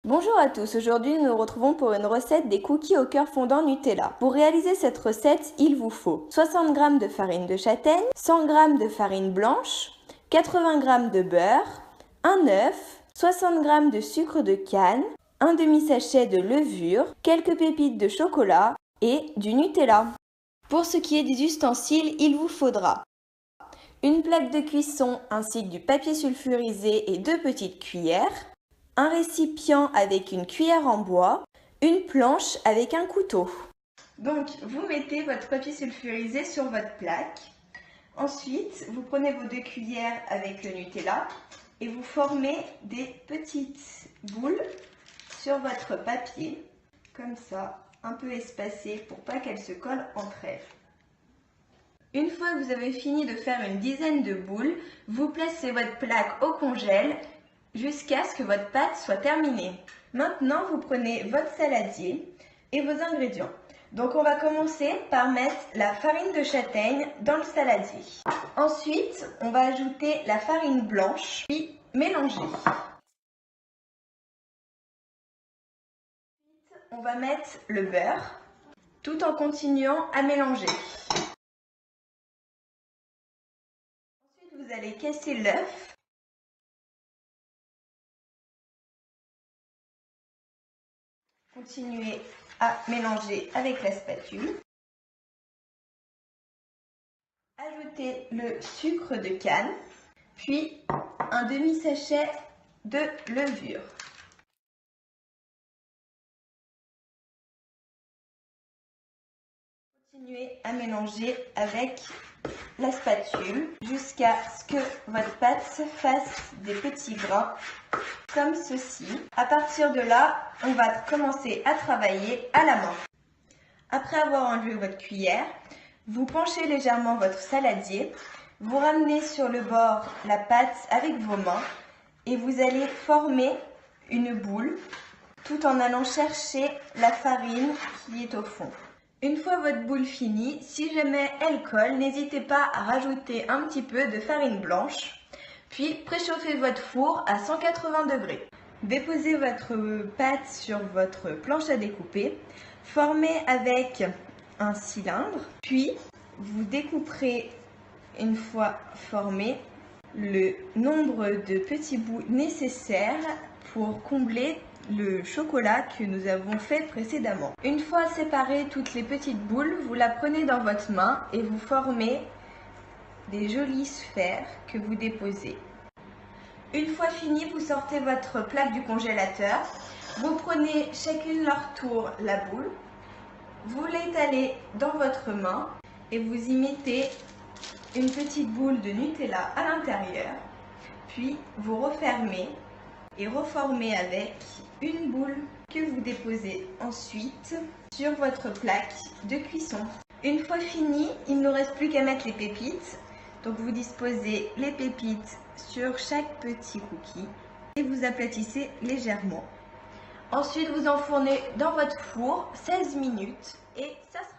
Bonjour à tous, aujourd'hui nous nous retrouvons pour une recette des cookies au cœur fondant Nutella. Pour réaliser cette recette, il vous faut 60 g de farine de châtaigne, 100 g de farine blanche, 80 g de beurre, un œuf, 60 g de sucre de canne, un demi-sachet de levure, quelques pépites de chocolat et du Nutella. Pour ce qui est des ustensiles, il vous faudra une plaque de cuisson ainsi que du papier sulfurisé et 2 petites cuillères, un récipient avec une cuillère en bois, une planche avec un couteau. Donc, vous mettez votre papier sulfurisé sur votre plaque. Ensuite, vous prenez vos 2 cuillères avec le Nutella et vous formez des petites boules sur votre papier, comme ça, un peu espacées pour pas qu'elles se collent entre elles. Une fois que vous avez fini de faire une dizaine de boules, vous placez votre plaque au congèle jusqu'à ce que votre pâte soit terminée. Maintenant, vous prenez votre saladier et vos ingrédients. Donc, on va commencer par mettre la farine de châtaigne dans le saladier. Ensuite, on va ajouter la farine blanche, puis mélanger. Ensuite, on va mettre le beurre, tout en continuant à mélanger. Ensuite, vous allez casser l'œuf. Continuez à mélanger avec la spatule. Ajoutez le sucre de canne, puis un demi-sachet de levure. Continuez à mélanger avec la spatule jusqu'à ce que votre pâte se fasse des petits grains comme ceci. À partir de là, on va commencer à travailler à la main. Après avoir enlevé votre cuillère, vous penchez légèrement votre saladier, vous ramenez sur le bord la pâte avec vos mains et vous allez former une boule tout en allant chercher la farine qui est au fond. Une fois votre boule finie, si jamais elle colle, n'hésitez pas à rajouter un petit peu de farine blanche, puis préchauffez votre four à 180 degrés. Déposez votre pâte sur votre planche à découper, formez avec un cylindre, puis vous découperez une fois formé le nombre de petits bouts nécessaires pour combler le chocolat que nous avons fait précédemment. Une fois séparées toutes les petites boules, vous la prenez dans votre main et vous formez des jolies sphères que vous déposez. Une fois fini, vous sortez votre plaque du congélateur, vous prenez chacune leur tour la boule, vous l'étalez dans votre main et vous y mettez une petite boule de Nutella à l'intérieur, puis vous refermez et reformez avec une boule que vous déposez ensuite sur votre plaque de cuisson. Une fois fini, il ne reste plus qu'à mettre les pépites. Donc vous disposez les pépites sur chaque petit cookie et vous aplatissez légèrement. Ensuite, vous enfournez dans votre four 16 minutes et ça sera